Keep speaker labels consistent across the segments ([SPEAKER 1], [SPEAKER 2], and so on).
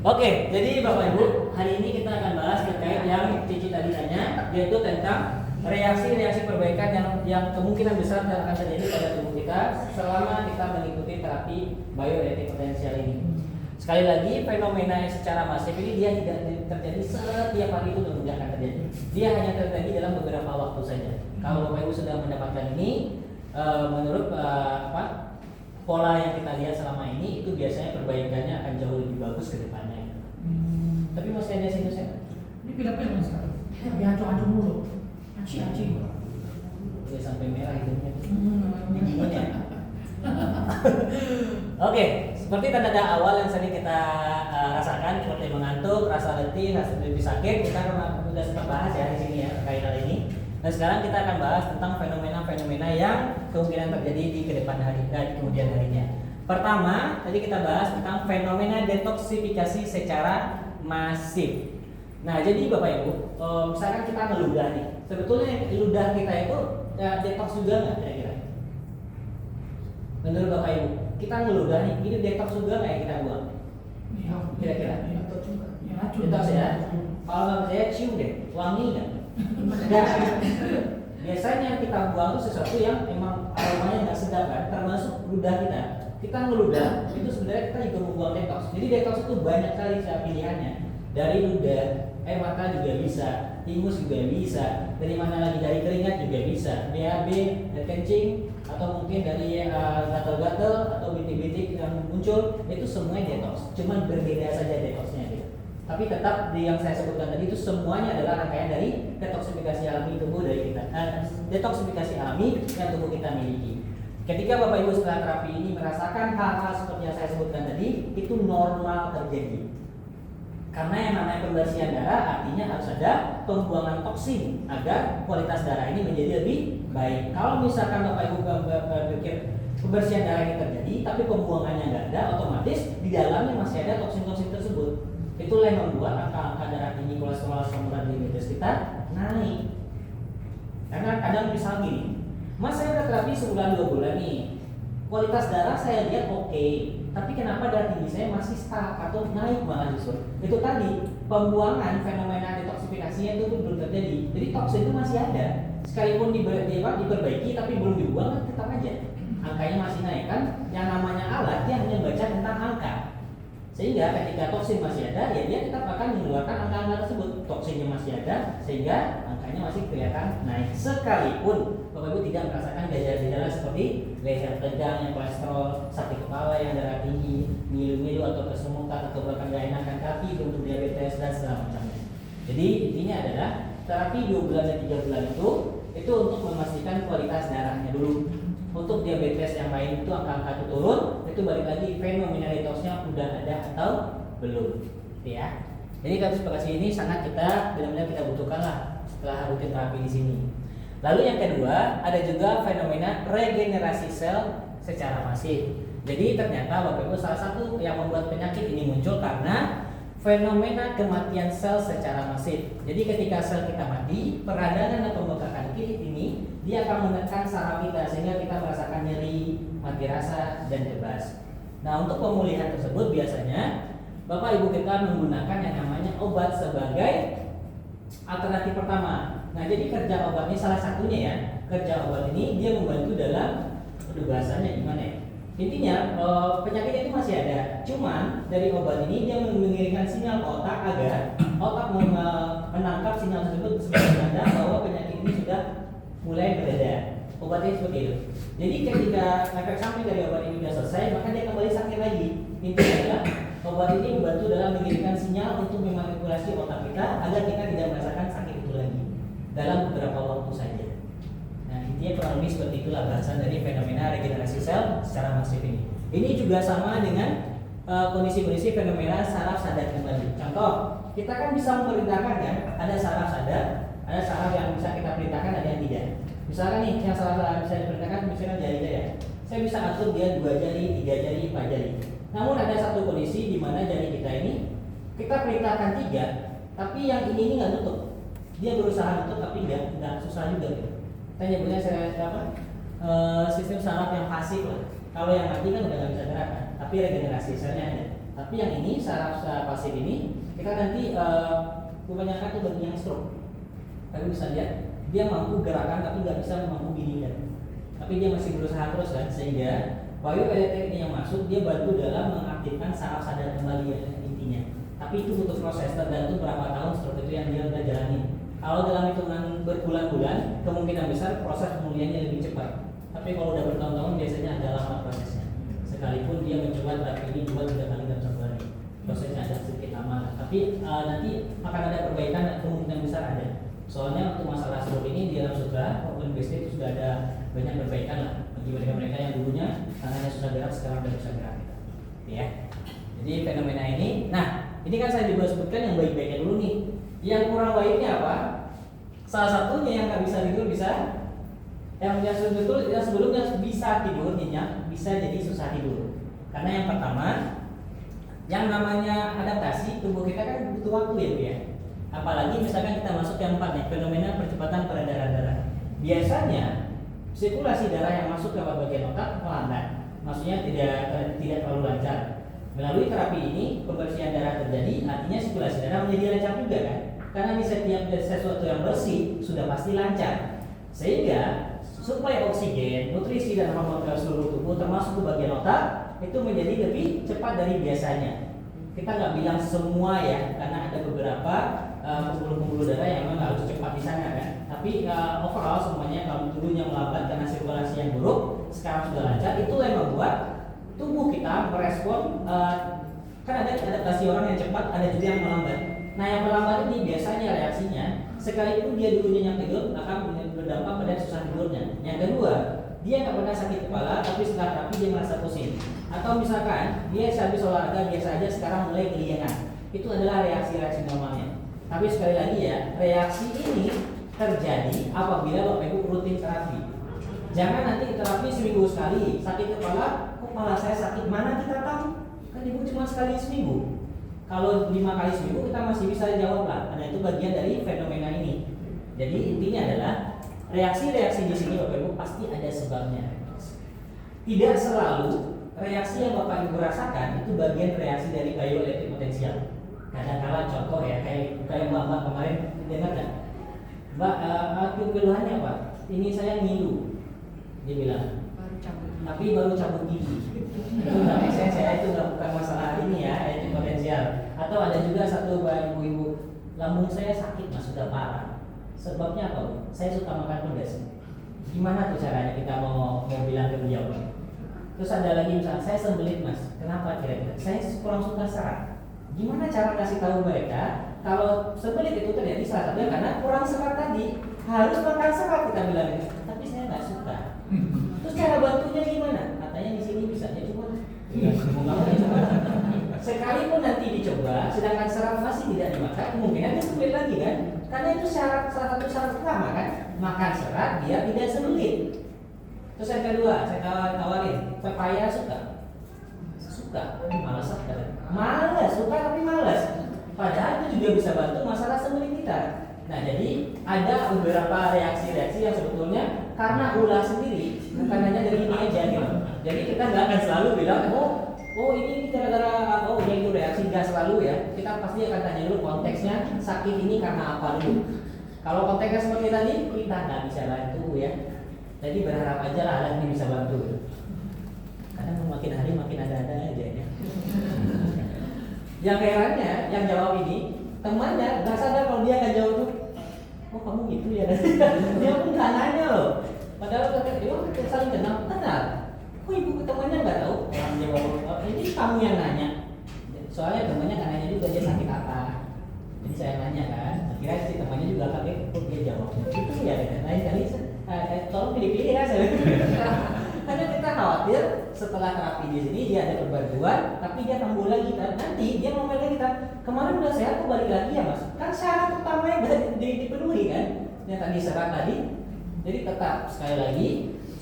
[SPEAKER 1] Oke, jadi Bapak Ibu, hari ini kita akan bahas terkait yang Cici tadi tanya, yaitu tentang reaksi-reaksi perbaikan yang kemungkinan besar akan terjadi pada tubuh kita selama kita mengikuti terapi bioreactive potensial ini. Sekali lagi, fenomena yang secara masif ini dia tidak terjadi setiap hari itu tidak akan terjadi. Dia hanya terjadi dalam beberapa waktu saja. Kalau Bapak Ibu sudah mendapatkan ini, menurut pola yang kita lihat selama ini itu biasanya perbaikannya akan jauh lebih bagus ke depannya. Tapi masih ada sinusnya.
[SPEAKER 2] Ini pilek-pilek sekarang. Tapi acung-acung mulu. Aci-aci.
[SPEAKER 1] Udah sampai merah hidungnya. Gimana? Oke, seperti tanda-tanda awal yang sering kita rasakan seperti mengantuk, rasa letih, rasa lebih sakit, kita sudah sempat bahas ya di sini ya terkait hal ini. Dan sekarang kita akan bahas tentang fenomena-fenomena yang kemungkinan terjadi di kedepan hari dan kemudian harinya. Pertama, tadi kita bahas tentang fenomena detoksifikasi secara masif. Nah, jadi Bapak Ibu, misalkan kita ngeludah nih, sebetulnya ludah kita itu detox juga nggak kira-kira? Menurut Bapak Ibu, kita ngeludah nih, ini detox juga nggak yang kita buang? Kira-kira? Detox ya. Kalau saya cium deh, wangi nggak? Biasanya kita buang itu sesuatu yang emang aromanya nggak sedap kan, termasuk ludah kita. Kita ngeludah itu sebenarnya kita juga membuang detox. Jadi detox itu banyak sekali pilihannya. Dari ludah, air mata juga bisa, ingus juga bisa. Dari mana lagi, dari keringat juga bisa. BAB, dari kencing, atau mungkin dari gatal-gatal atau bintik-bintik yang muncul, itu semuanya detox. Cuman berbeda saja detoxnya gitu. Tapi tetap yang saya sebutkan tadi itu semuanya adalah rangkaian dari detoksifikasi alami tubuh dari kita. Detoksifikasi alami yang tubuh kita miliki. Ketika Bapak Ibu setelah terapi ini merasakan hal-hal seperti yang saya sebutkan tadi, itu normal terjadi. Karena yang namanya pembersihan darah artinya harus ada pembuangan toksin agar kualitas darah ini menjadi lebih baik. Kalau misalkan Bapak Ibu berpikir pembersihan darah ini terjadi, tapi pembuangannya nggak ada, otomatis di dalamnya masih ada toksin-toksin tersebut. Itulah yang membuat angka darah tinggi, kolesterol, asam urat, diabetes kita naik. Karena kadang misal gini, Mas saya udah terapi sebulan 2 bulan nih, kualitas darah saya lihat oke, tapi kenapa darah tinggi saya masih stuck atau naik malah justru? Itu tadi pembuangan fenomena detoksifikasinya itu belum terjadi. Jadi toksin itu masih ada, sekalipun diperbaiki tapi belum dibuang kan tetap aja angkanya masih naik kan. Yang namanya alat dia hanya baca tentang angka. Sehingga ketika toksin masih ada, ya dia tetap akan mengeluarkan angka-angka tersebut. Toksinnya masih ada, sehingga angkanya masih kelihatan naik. Sekalipun Bapak Ibu tidak merasakan gejala-gejala seperti leher tegang, yang kolesterol, sakit kepala, yang darah tinggi, ngilu-ngilu atau kesemutan atau bahkan gak enakan kaki, untuk diabetes dan segala macamnya. Jadi intinya adalah terapi 2 bulan dan 3 bulan itu untuk memastikan kualitas darahnya dulu. Untuk diabetes yang lain itu angka-angka itu turun, itu balik lagi fenomena detoxnya udah ada atau belum, ya. Jadi detoksifikasi ini sangat benar-benar kita butuhkan lah setelah rutin terapi di sini. Lalu yang kedua, ada juga fenomena regenerasi sel secara masif. Jadi ternyata Bapak Ibu salah satu yang membuat penyakit ini muncul karena fenomena kematian sel secara masif. Jadi ketika sel kita mati, peradangan dan pembengkakan kulit ini dia akan menekan saraf kita sehingga kita merasakan nyeri, mati rasa, dan kebas. Nah, untuk pemulihan tersebut biasanya Bapak Ibu kita menggunakan yang namanya obat sebagai alternatif pertama. Nah, jadi kerja obat ini salah satunya ya. Kerja obat ini dia membantu dalam bahasanya gimana ya? Intinya penyakit itu masih ada. Cuman dari obat ini dia mengirimkan sinyal ke otak agar otak menangkap sinyal tersebut sebagai tanda bahwa penyakit ini sudah mulai bereda. Obatnya seperti itu. Jadi ketika efek samping dari obat ini sudah selesai, maka dia kembali sakit lagi. Intinya adalah obat ini membantu dalam mengirimkan sinyal untuk memanipulasi otak kita agar kita tidak merasakan sakit itu lagi dalam beberapa waktu saja. Nah, intinya kurang lebih seperti itulah bahasan dari fenomena regenerasi sel secara masif ini. Ini juga sama dengan kondisi-kondisi fenomena saraf sadar kembali. Contoh, kita kan bisa memerintahkan kan, ada saraf sadar, ada saraf yang bisa kita perintahkan, ada yang tidak. Misalkan nih, yang saraf bisa diperintahkan misalkan jari saya. Saya bisa atur dia 2 jari, 3 jari, 4 jari. Namun ada satu kondisi di mana jari kita ini kita perintahkan 3, tapi yang ini nggak nutup. Dia berusaha nutup tapi nggak susah juga gitu. Kita nyebutnya sistem saraf yang pasif lah. Kalau yang mati kan udah nggak bisa gerak kan, tapi regenerasi selnya ada. Tapi yang ini saraf pasif ini kita nanti kebanyakan itu bagi yang stroke. Kalian bisa lihat dia mampu gerakan tapi nggak bisa mampu bidikan. Tapi dia masih berusaha terus kan, sehingga bioelektrik ini yang masuk dia bantu dalam mengaktifkan saraf sadar kembali ya intinya. Tapi itu butuh proses, tergantung berapa tahun stroke itu yang dia udah jalani. Kalau dalam hitungan berbulan-bulan, kemungkinan besar proses pemulihannya lebih cepat. Tapi kalau udah bertahun-tahun biasanya ada lama prosesnya. Sekalipun dia mencoba terapi ini 2-3 kali dalam 1 hari, prosesnya ada sedikit lama. Tapi nanti akan ada perbaikan dan kemungkinan besar ada. Soalnya untuk masalah stroke ini di dalam sutra problem based itu sudah ada banyak perbaikan lah bagi mereka yang dulunya tangannya sudah gerak sekarang sudah bisa gerak gitu. Ya. Jadi fenomena ini, nah ini kan saya juga sebutkan yang baik-baiknya dulu nih. Yang kurang baiknya apa? Salah satunya yang nggak bisa tidur bisa, yang sebelumnya bisa tidur nyenyak bisa jadi susah tidur. Karena yang pertama, yang namanya adaptasi tubuh kita kan butuh waktu ya Bu ya. Apalagi misalkan kita masuk yang 4 nih, fenomena percepatan peredaran darah. Biasanya sirkulasi darah yang masuk ke bagian otak melambat, maksudnya tidak terlalu lancar. Melalui terapi ini pembersihan darah terjadi, artinya sirkulasi darah menjadi lancar juga kan? Karena di setiap sesuatu yang bersih sudah pasti lancar, sehingga suplai oksigen, nutrisi dan hormon ke seluruh tubuh termasuk ke bagian otak itu menjadi lebih cepat dari biasanya. Kita nggak bilang semua ya, karena ada beberapa pembuluh-pembuluh darah yang memang harus cepat di sana kan. Tapi overall semuanya kalau dulunya melambat karena sirkulasi yang buruk, sekarang sudah lancar, itu yang membuat tubuh kita merespon. Kan ada adaptasi orang yang cepat, ada juga yang melambat. Nah yang melambat ini biasanya reaksinya sekalipun dia dulunya yang tidur akan berdampak pada susah tidurnya. Yang kedua, dia nggak pernah sakit kepala, tapi setelah terapi dia merasa pusing. Atau misalkan dia habis olahraga biasa aja sekarang mulai keliengan. Itu adalah reaksi-reaksi normalnya. Tapi sekali lagi ya, reaksi ini terjadi apabila Bapak Ibu rutin terapi. Jangan nanti terapi seminggu sekali, sakit kepala, kok kepala saya sakit, mana kita tahu? Kan Ibu cuma sekali seminggu. Kalau 5 kali seminggu kita masih bisa jawab lah, karena itu bagian dari fenomena ini. Jadi intinya adalah reaksi-reaksi di sini Bapak Ibu pasti ada sebabnya. Tidak selalu reaksi yang Bapak Ibu rasakan itu bagian reaksi dari bioelektrik potensial. Kadang-kala contoh ya, kayak Mbak kemarin dengar nggak? Mbak, keluhannya apa? Ini saya ngilu, dia bilang. Tapi baru cabut gigi. Itu nggak saya itu nggak bukan masalah ini ya, itu potensial. Atau ada juga satu ibu-ibu, lambung saya sakit mas sudah parah. Sebabnya apa Bu? Saya suka makan pedas. Gimana tuh caranya kita mau bilang ke beliau? Terus ada lagi misalnya saya sembelit mas, kenapa kira-kira? Saya kurang suka serat. Gimana cara kasih tahu mereka kalau sembelit itu terjadi salah satunya karena kurang serat tadi, harus makan serat kita bilang itu. Tapi saya nggak suka. Terus cara bantunya gimana? Katanya di sini bisa ya cuma sekalipun nanti dicoba, sedangkan serat masih tidak dimakan, kemungkinan dia sembelit lagi kan? Karena itu salah satu syarat utama kan, makan serat biar tidak sembelit. Terus yang kedua, saya tawarin, pepaya suka, malas sekali. Malas, suka tapi malas. Padahal itu juga bisa bantu masalah sembelit kita. Nah jadi ada beberapa reaksi-reaksi yang sebetulnya karena ulah sendiri, bukan hanya dari ini aja gitu. Jadi kita nggak akan selalu bilang, oh ini gara-gara ya itu reaksi, nggak selalu ya. Kita pasti akan tanya dulu konteksnya sakit ini karena apa dulu. Kalau konteksnya seperti tadi, kita nggak bisa bantu ya. Jadi berharap aja lah alat ini bisa bantu. Karena makin hari makin ada-ada aja ya. Yang herannya, yang jawab ini temannya nggak sadar kalau dia nggak jawab tuh. Oh kamu gitu ya? Dia pun nggak nanya loh. Padahal dia saling kenal. Kok ibu temannya nggak tahu? Orang jawab ini kamu yang nanya. Soalnya temannya nggak nanya juga dia sakit apa. Jadi saya nanya kan. Akhirnya si temannya juga kaget. Kok dia jawab? Itu ya. Lain kali tolong pilih-pilih ya saya. Karena kita khawatir setelah terapi di sini dia ada perbantuan, tapi dia kambuh lagi kan. Nanti dia ngomel lagi kita kemarin udah sehat kok balik lagi ya mas. Kan syarat utamanya dipenuhi kan. Yang tadi serat tadi. Jadi tetap sekali lagi,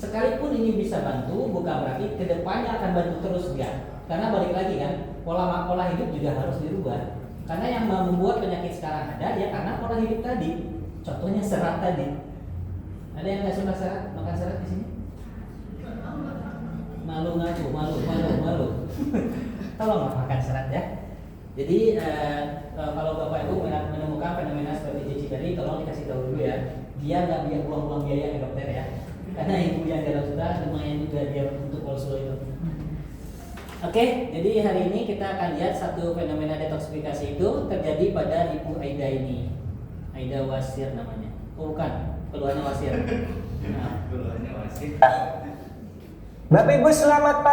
[SPEAKER 1] sekalipun ini bisa bantu, bukan berarti kedepannya akan bantu terus enggak. Karena balik lagi kan, pola hidup juga harus dirubah. Karena yang membuat penyakit sekarang ada ya karena pola hidup tadi. Contohnya serat tadi. Ada yang nggak suka serat, makan serat di sini? Malu ngaku, malu. tolong makan serat ya. Jadi kalau Bapak Ibu menemukan fenomena seperti Cici tadi, tolong dikasih tahu dulu ya. Dia nggak biar buang-buang biaya ke dokter ya. Karena ibu yang dalam sudah lumayan juga dia untuk polsul itu. Oke, jadi hari ini kita akan lihat satu fenomena detoksifikasi itu terjadi pada Ibu Aida ini. Aida Wasir namanya. Oh bukan, keluarnya Wasir. Nah.
[SPEAKER 3] Keluarnya Wasir.
[SPEAKER 4] Bapak Ibu selamat pagi.